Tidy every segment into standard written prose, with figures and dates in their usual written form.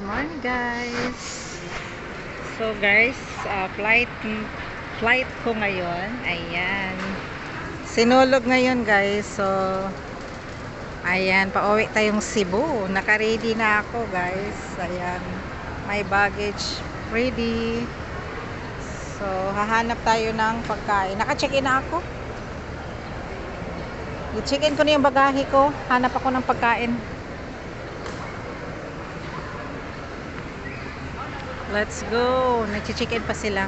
morning guys. So guys, flight ko ngayon. Ayan. Sinulog ngayon guys. So ayan, pauwi tayong Cebu. Naka-ready na ako guys. Ayan. My baggage ready. So hahanap tayo ng pagkain. Naka-check-in na ako. I-check-in ko na yung bagahe ko. Hanap ako ng pagkain. Let's go. Nag-check-in pa sila.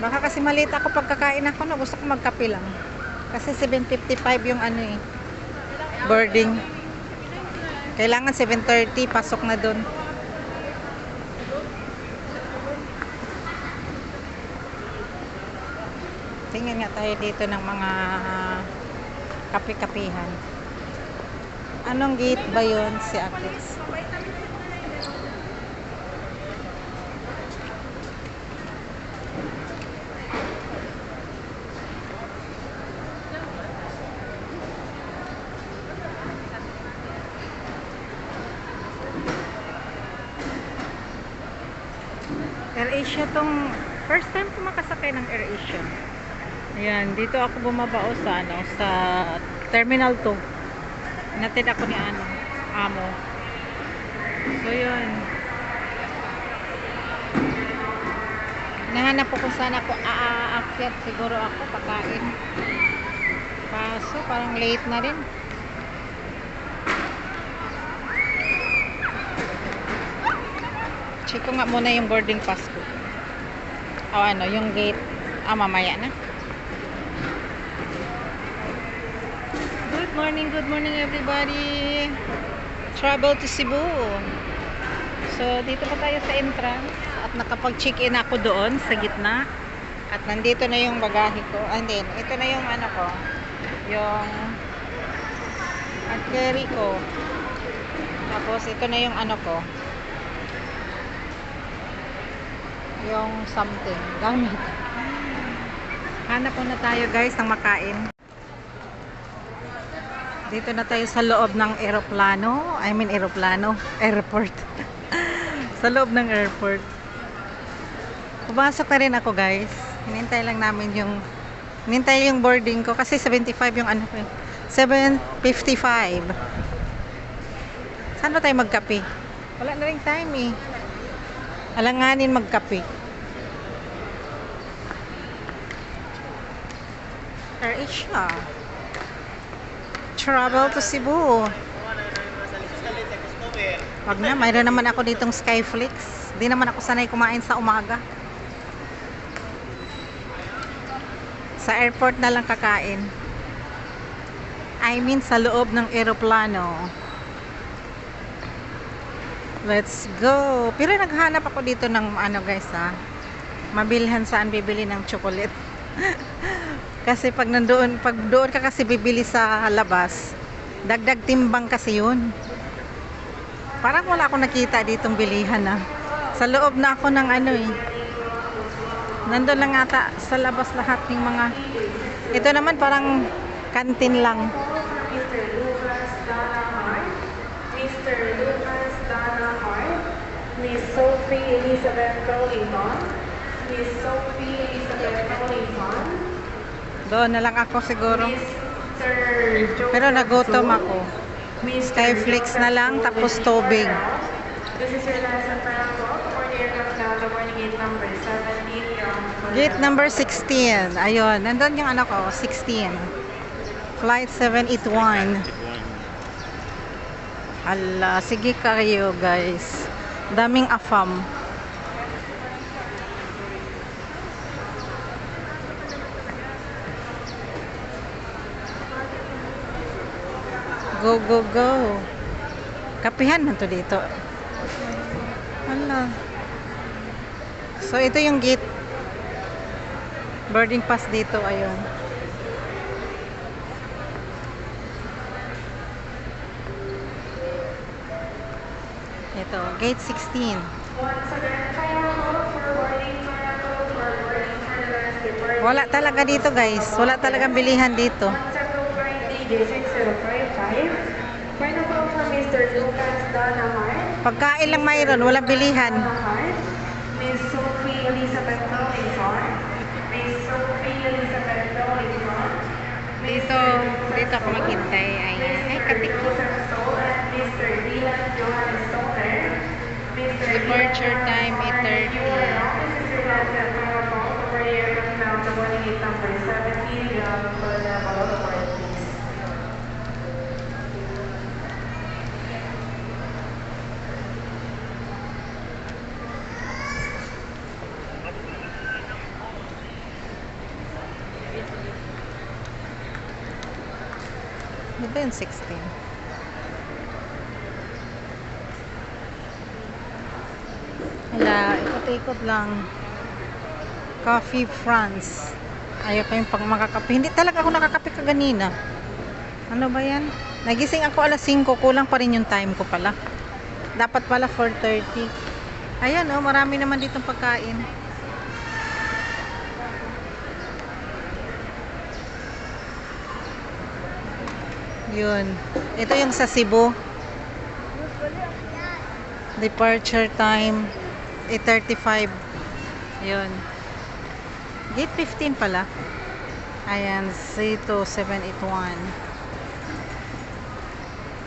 Baka kasi maliit ako pagkakain ako. No? Gusto ko magkape lang. Kasi 7:55 yung boarding. Kailangan 7:30. Pasok na dun. Tingnan nga tayo dito ng mga kape-kapihan. Anong gate ba yun si Akis? AirAsia tong first time ko makasakay ng AirAsia. Ayan, dito ako bumabao sa sa Terminal 2. Natid ako ni Amo. So yun. Nahanap ko kung saan ako aakyat. Siguro ako pagkain. Kaso parang late na rin. Check ko nga muna yung boarding pass ko. O yung gate. Mamaya na. Good morning everybody. Travel to Cebu. So dito pa tayo sa entrance at nakapag-check-in ako doon sa gitna. At nandito na yung bagahe ko. And then ito na yung ko. Yung carry ko. Tapos ito na yung ko. Yung something. Gamit. Hanap na tayo guys ng makain. Dito na tayo sa loob ng airport. Sa loob ng airport. Pumasok na rin ako guys. Hinintay yung boarding ko kasi 75 yung 7:55. Saan ba tayo magkape? Wala na rin time eh. Alanganin magkape. AirAsia. Travel to Cebu. Wag na, mayroon naman ako ditong Skyflix. Di naman ako sanay kumain sa umaga. Sa airport na lang kakain. I mean sa loob ng eroplano. Let's go. Pero naghanap ako dito ng guys mabilhan saan bibili ng chocolate. Kasi pag doon ka kasi bibili sa labas, dagdag timbang kasi yun. Parang wala akong nakita ditong bilihan Sa loob na ako ng nandun lang ata sa labas lahat ng mga, ito naman parang kantin lang. Mr. Lucas Dana Hart, Miss Sophie Elizabeth Colington, Miss Sophie Elizabeth Colington, doon na lang ako siguro. Mr. Pero nagutom ako. Skyflix na lang tapos tubig. This is your last and final call for the aircraft now to boarding gate number 17. Gate number 16. Ayun, nandun yung 16. Flight 781. Ala, sige kayo guys. Daming afam. Go, go, go. Kapihan man to dito. Ala. So, ito yung gate. Boarding pass dito. Ayun. Ito, gate 16. Wala talaga dito guys. Wala talagang bilihan dito. Pineapple from Mr. Lucas Donahart. Pagkain lang mayroon, walang bilihan. Donahart. Miss Sophie Elizabeth Robinson. Miss Sophie Elizabeth Robinson. Dito ako maghintay. Ayan. Ay, katik ko. Mr. Dylan Johannes Stoner. Departure time, 8:30. This is your last pineapple for the aircraft now to boarding gate number 17. For the follow the board, please. Di ba yung 16? Wala, ikot-ikot lang. Coffee France. Ayaw ko yung pag makakape. Hindi talaga ako nakakape kaganina. Ano ba yan? Nagising ako alas 5. Kulang pa rin yung time ko pala. Dapat pala 4:30. Ayan oh, marami naman ditong pagkain. Yun. Ito yung sa Cebu. Departure time 8:35. Yun. Gate 15 pala. Ayan, C2781.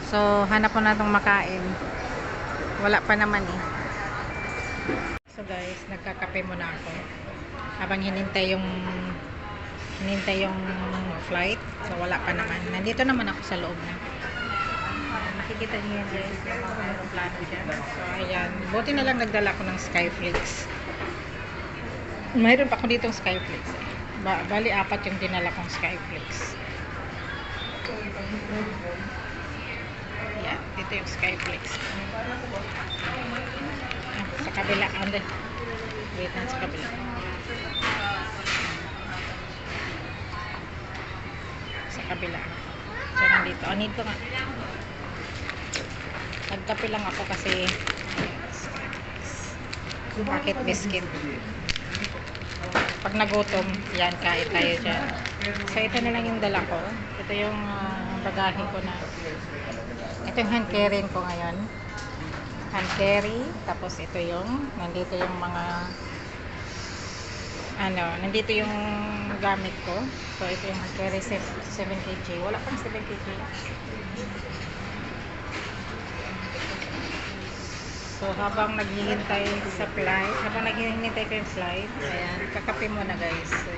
So, hanap ko na itong makain. Wala pa naman eh. So guys, nagkakape muna ako. Habang hinintay yung flight. So, wala pa naman. Nandito naman ako sa loob na. Makikita niyo yan guys, yung mga aeroplano dyan. So, ayan. Buti na lang nagdala ko ng Skyflix. Mayroon pa ako ditong Skyflix. Bali, 4 yung dinala kong Skyflix. Ayan. Dito yung Skyflix. Sa kabila. Ande. Wait na sa kabila. Sa kabila. So, nandito. Nandito nga. Nagkape lang ako kasi packet biscuit. Pag nagutom, yan, kain tayo dyan. So, ito na lang yung dala ko. Ito yung bagahe ko na. Ito yung hand carry ko ngayon. Hand carry. Tapos ito yung, nandito yung mga nandito yung gamit ko. So, ito yung hand carry 7 kg. Wala pang 7 kg. So, habang naghihintay sa flight, habang naghihintay ko yung flight, ayan, kakape muna guys. So,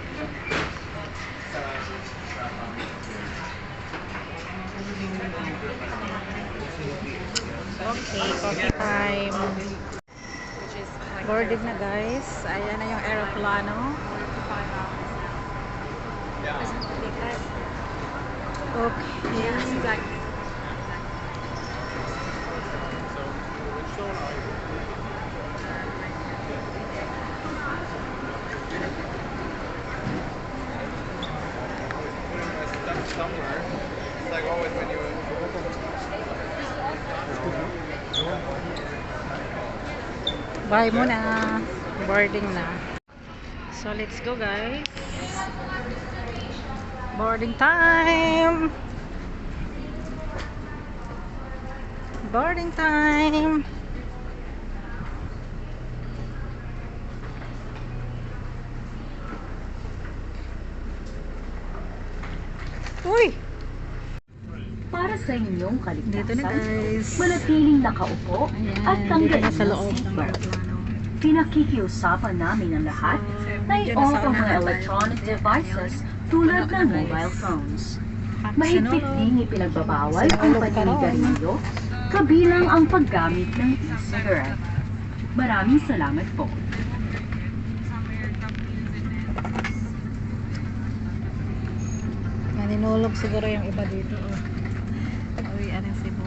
okay, coffee time. Boarding na guys. Ayan na yung aeroplano. Okay. Somewhere. It's like always when you Bye muna. Boarding na. So, let's go guys. Boarding time. Boarding time. Uy! Para sa inyong Dito na kaligtasan, guys. manatiling nakaupo Ayan, at dito tanggalin na sa ang loob ng seatbelt. aeroplano. Pinakikiusapan namin ang lahat na Medyo i-off nasa ang mga unahan. electronic devices tulad ng mobile phones. Mahigpit ding ipinagbabawal ang paninigarilyo, kabilang ang paggamit ng e-cigarette. Maraming salamat po. Naninulog siguro yung iba dito. Uy, anong Cebu.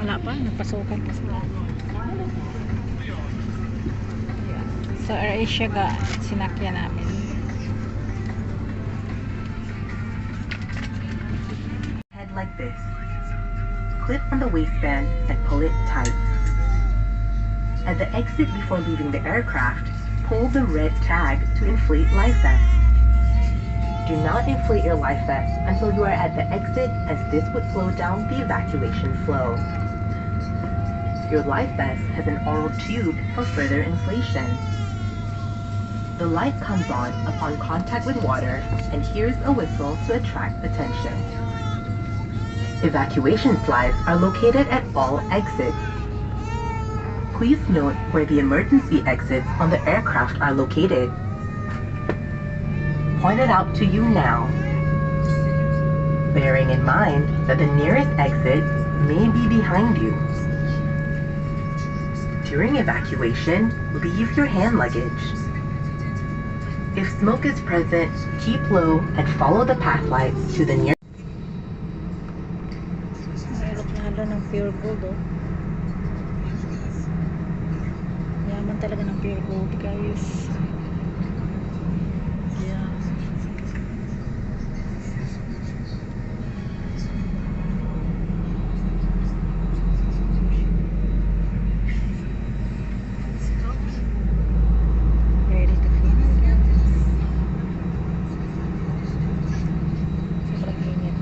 Wala pa, nagpasukan pa sila. Sa AirAsia ga, sinakyan namin. Head like this. Clip on the waistband and pull it tight. At the exit before leaving the aircraft, pull the red tag to inflate life vest. Do not inflate your life vest until you are at the exit, as this would slow down the evacuation flow. Your life vest has an oral tube for further inflation. The light comes on upon contact with water, and here's a whistle to attract attention. Evacuation slides are located at all exits. Please note where the emergency exits on the aircraft are located. Pointed out to you now. Bearing in mind that the nearest exit may be behind you. During evacuation, leave your hand luggage. If smoke is present, keep low and follow the path lights to the nearest. Aeroplano ng pure gold, oh. Yaman talaga ng pure gold, guys. Yeah. Ready to fly, guys. Sobrang init.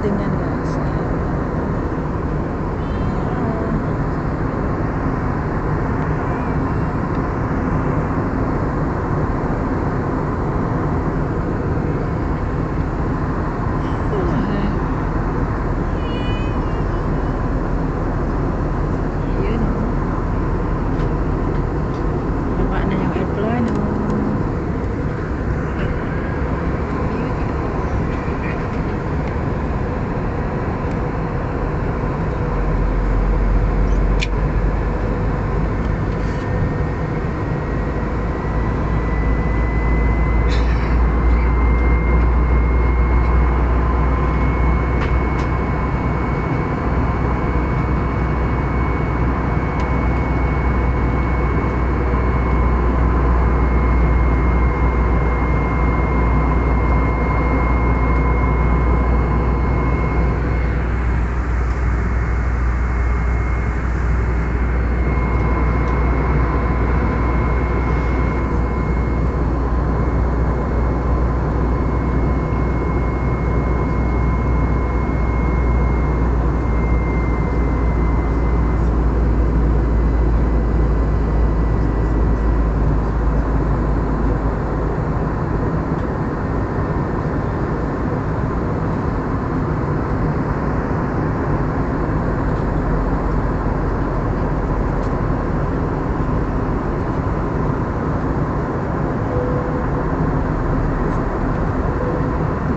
landing yan guys. Baba na yung aeroplano.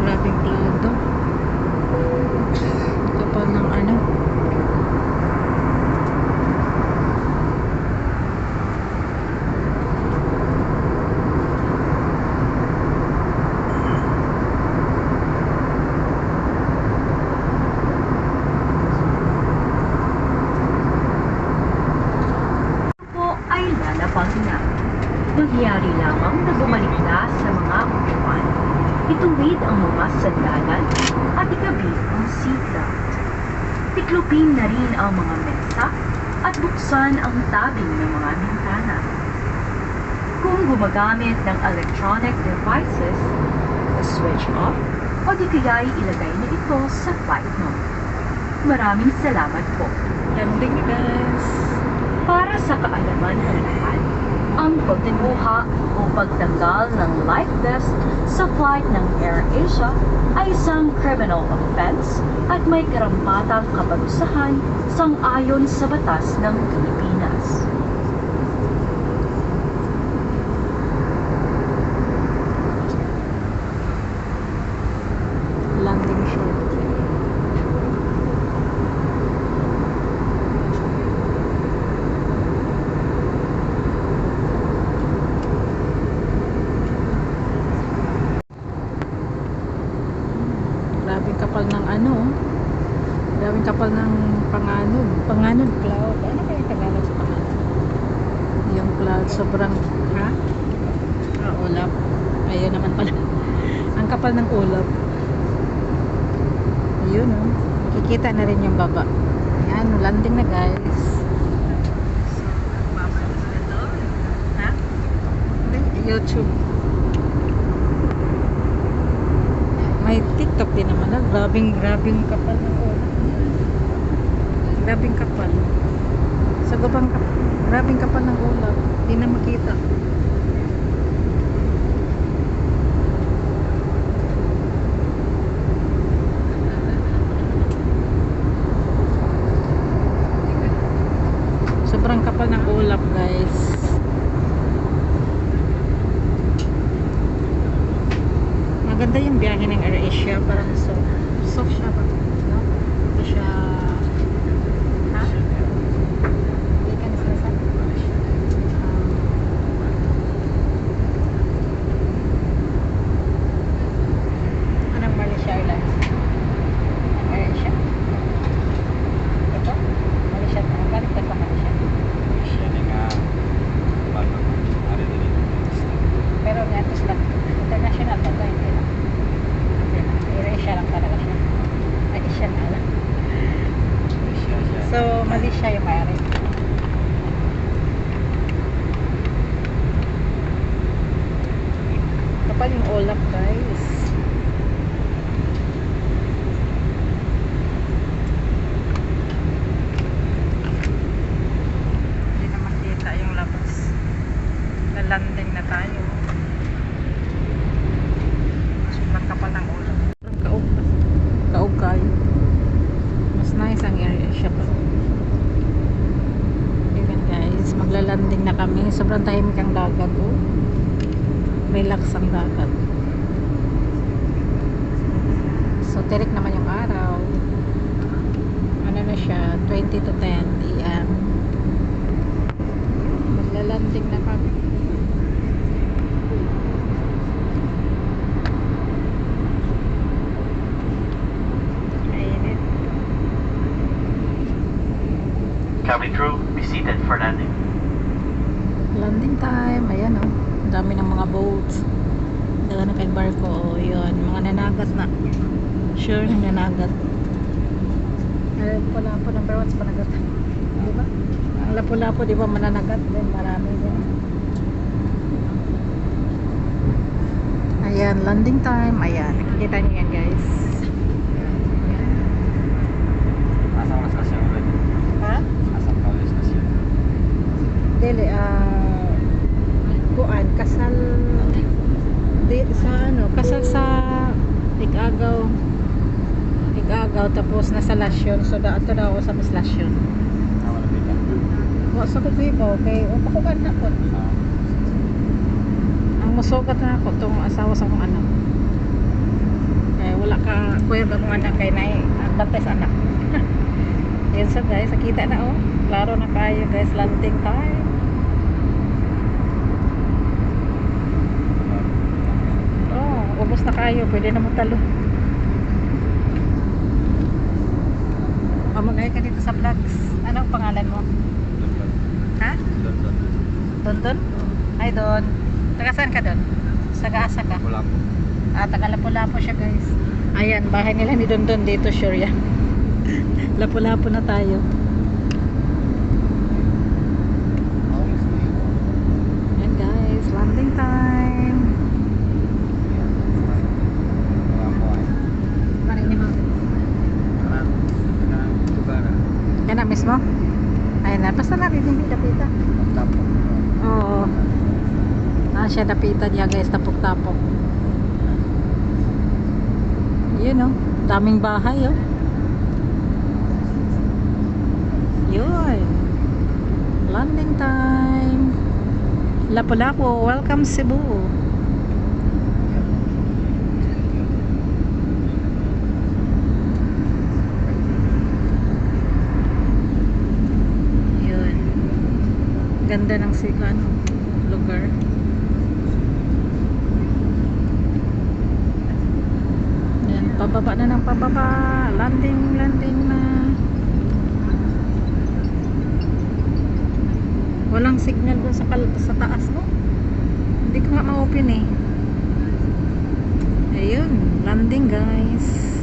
Grabing plado. Kapal ng ano. Po ay lalabang na. Mangyari lamang na bumalik na sa mga upuan. Ituwid ang mga sandalan at ikabit ang seatbelt. Tiklopin na rin ang mga mesa at buksan ang tabing ng mga bintana. Kung gumagamit ng electronic devices, switch off o di kaya'y ilagay na ito sa flight mode. Maraming salamat po. Landing na guys. Para sa kaalaman ng lahat, ang pagkuha o pagtanggal ng life vest sa flight ng AirAsia ay isang criminal offense at may karampatang kaparusahan sang-ayon sa batas ng Pilipinas. Landing short. Grabing kapal ng ano. Grabing kapal ng panganod. Panganod cloud. Ano kaya yung Tagalog sa panganod? Yung cloud sobrang ha? Ulap. Ayun naman pala. Ang kapal ng ulap. Ayun oh. Kikita na rin yung baba. Ayan, landing na guys. Ha? YouTube. May TikTok din naman na. Grabing kapal ng ulap. Grabing kapal. Sa gabang grabing kapal ng ulap. Hindi na makita. Sobrang kapal ng ulap guys. Maganda yung biyahe ng AirAsia. Parang soft siya ba? No? Hindi siya ha? Hindi ka na sinasabi? Anong Malaysia Airlines? Ang AirAsia? Ito? Malaysia. Ang galing ka sa Malaysia? Pero nga ito sila international ba ito? Hindi na. AirAsia lang talaga siya. Malaysia na lang. So, Malaysia yung mayari. Kapal yung ulap guys. kayo. Mas nice ang area siya pa. Ayan guys, maglalanding na kami. Sobrang tahimik ang dagat, oh. Relax ang dagat. So tirik naman yung araw. Ano na siya, 20 to 10 AM. Maglalanding na kami. Mainit. Cabin crew, be seated for landing. Landing time. Ayan, oh. Ang dami ng mga boats. Daga na kay barko, oh. Yun, mga nanagat na. Sure, nanagat. Lapu-Lapu, number 1 sa panagat. Di ba? Ang Lapu-Lapu, di ba, mananagat din. Marami din. Ayan, landing time. Ayan, nakikita nyo yan, guys. Asang mas kasya ulit. Ha? Asang kalis kasya. Dili, kuan, kasal di, sa ano, kasal sa Igagaw, tapos nasa Lasyon. So ato daw ako sa Miss Lasyon. Ako na pita. Wa sa kugibo kay upakuan na ko. Ang musugat na ako tong asawa sa akong anak. Kaya wala ka kuya akong anak kay nay bantay sa anak. Yan so guys, nakita na, oh. Klaro na kayo guys, landing time. Oh, ubos na kayo, pwede na magtalo. Mag-ay ka dito sa vlogs. Anong pangalan mo? Ha? Don? Ay, Don. Taga saan ka, Don? Taga-asa ka? Wala po. Taga Lapu-Lapu siya, guys. Ayan, bahay nila ni Don dito, sure yan. Lapu-Lapu na tayo. Ayan, guys. Landing time. Wala po ay. Marinig mo. Yan na mismo? Ayan na. Basta narinig yung dapita. Tapo. Oo. Siya dapita niya guys. Tapok-tapok. Yun, oh. Daming bahay, oh. Yun. Landing time. Lapu-Lapu. Welcome Cebu. Ganda ng lugar. Yan, pababa na ng pababa. Landing na. Walang signal doon sa taas, no? Hindi ko nga ma-open eh. Ayun, landing guys.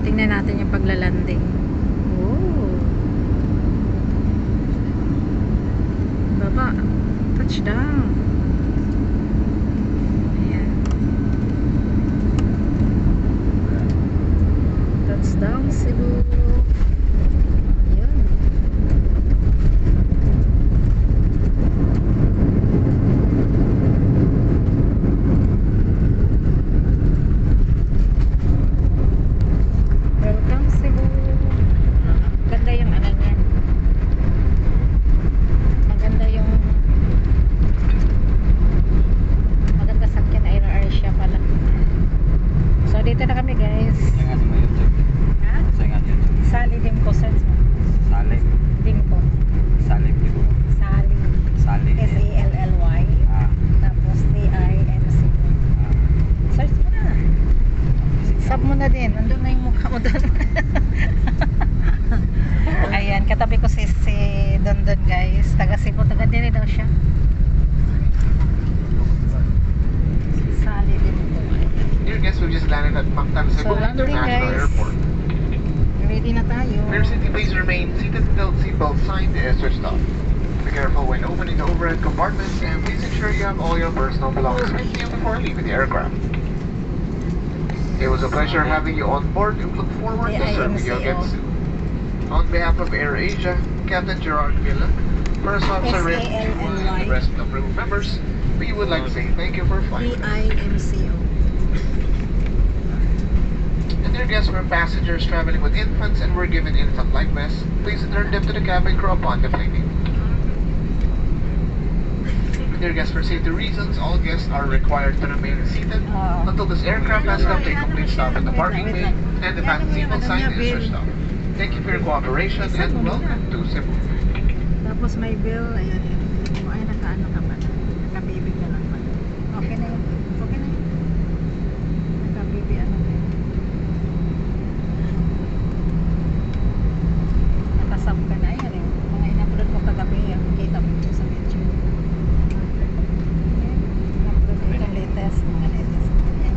Tingnan natin yung paglalanding. Oh. Baba. Touchdown. Ayan. Touchdown Cebu. Ayan. Welcome Cebu. Ganda yung ano niyan. Maganda yung maganda sakyan Asia pala. So dito na kami guys. Yung nga sa YouTube. Ha? Sa nga YouTube. Sali Dimpo Sets mo. Salim. Dimpo. Salim di ba? Sali. Salim. S-A-L-L-Y. Tapos D-I-N-C. Search mo na. Sub mo na din. Nandun na yung mukha mo doon. Ayan, katabi ko si Don guys. Taga Cebu, taga din daw siya. Sali din po. Dear guests, we just landed at Mactan Cebu So, landing, International guys. Airport. Ready na tayo. Rear city, please remain seated until seatbelt sign is switched off. Be careful when opening the overhead compartments and please ensure you have all your personal belongings with you before leaving the aircraft. It was a pleasure having you on board and look forward to serving you again soon. On behalf of AirAsia, Captain Gerard Villa, First Officer Rim, and the rest of the crew members, We would like to say thank you for flying with us. BIMCO. And dear guests, for passengers traveling with infants and were given infant life vests, please return them to the cabin crew upon deflating. Dear guests, for safety reasons, all guests are required to remain seated until this aircraft has left a complete stop at the parking bay and the fasten seatbelt sign is switched off. Thank you for your cooperation and welcome to Cebu. Tapos may bill, ayan. Ay, nakaano ka pa. Nakababy ka lang pa. Okay na yun. Okay na yun. Nakababy ano ka yun. Nakasab ka na. Ayan eh. Mga in-upload mo kagabi. Kita mo ito sa video. In-upload mo itong latest. Mga latest. Ayan.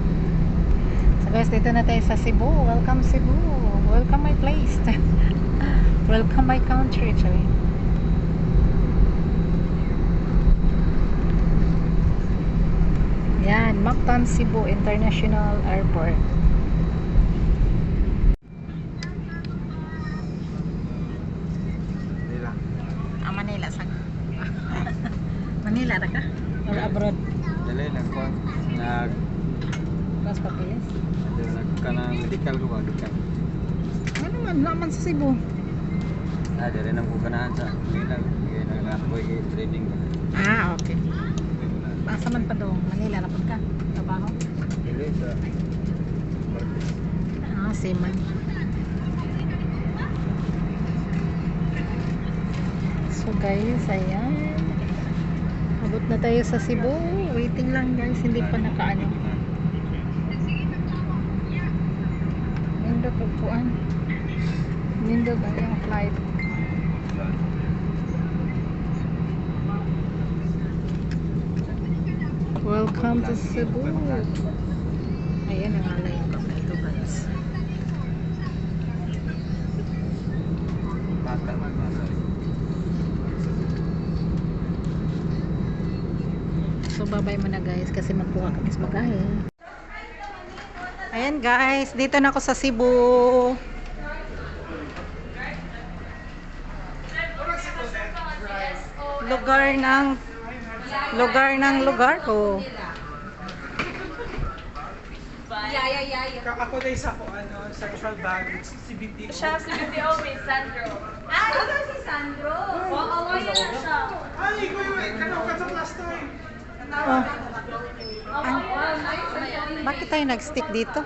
So guys, dito na tayo sa Cebu. Welcome Cebu. Welcome my place. Welcome my country. Choy. Yan, Mactan Cebu International Airport. Manila. Manila sa Manila ra ka? Or abroad? Dali nagkuan Mas papilis. nagkanang medical ko ba gikan. Ano man, naman sa Cebu. Dali nang ko ganahan sa Manila. Kaya naglakoy training. Ah, okay. Asa man pa doon? Manila na ka? Trabaho? Dili sa Ah, seaman. So guys, ayan. Abot na tayo sa Cebu. Waiting lang guys, hindi pa nakaano. Nindo pagpuan. Nindo ba yung flight? Welcome to Cebu. Ayan ang alay ko ito guys. So babay mo na guys kasi magkuha kami sa bagahe. Ayan guys, dito na ako sa Cebu. Lugar ko. Ako na isa ko, sexual baggage, CBT. Siya, si BTO, may Sandro. Ah, ito si Sandro. Awayan na siya. Ay, wait, kanaw ka sa last time. Oh. Bakit tayo nag-stick dito?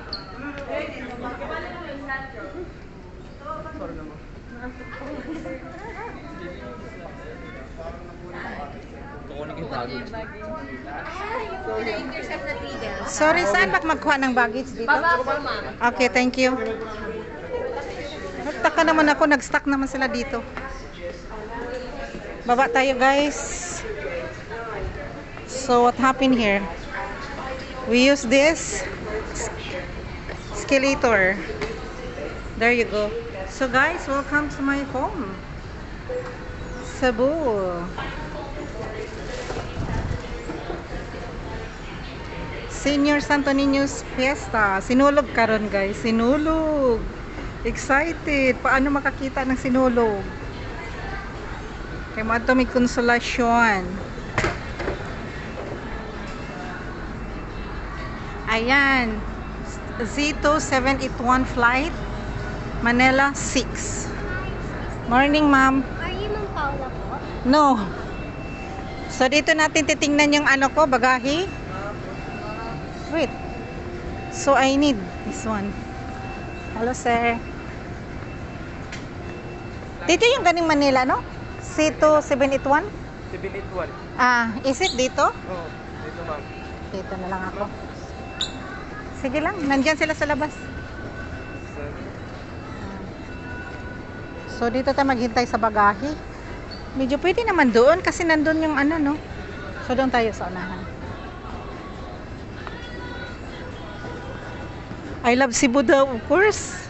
Sorry, saan ba magkuha ng baggage dito? Okay, thank you. Nagtaka naman ako, nag-stuck naman sila dito. Baba tayo guys. So what happened here? We use this escalator. There you go. So guys, welcome to my home, Cebu. Senior Santo Niño's Fiesta. Sinulog karon guys. Sinulog. Excited. Paano makakita ng sinulog? Kaya mo ito may konsolasyon. Ayan. Z2781 flight. Manila 6. Morning, ma'am. Are you Ma'am Paula po? No. So, dito natin titingnan yung ano ko, bagahe. Wait. So, I need this one. Hello, sir. Dito yung ganing Manila, no? C2781? 781. Ah, is it dito? Oo, dito ma'am. Dito na lang ako. Sige lang, nandyan sila sa labas. So, dito tayo maghintay sa bagahe. Medyo pwede naman doon kasi nandun yung ano, no? So, doon tayo sa unahan. I love Cebu daw, of course.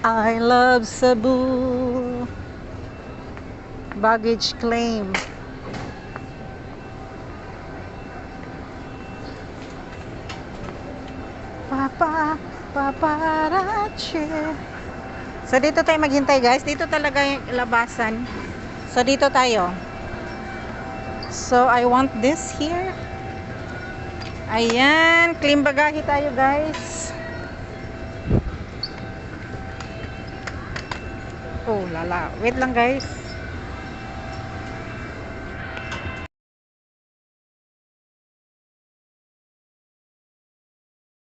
I love Cebu. Baggage claim. Paparache. So dito tayo maghintay guys. Dito talaga yung labasan. So, dito tayo. So, I want this here. Ayan. Clean bagahe tayo, guys. Oh, lala. Wait lang, guys.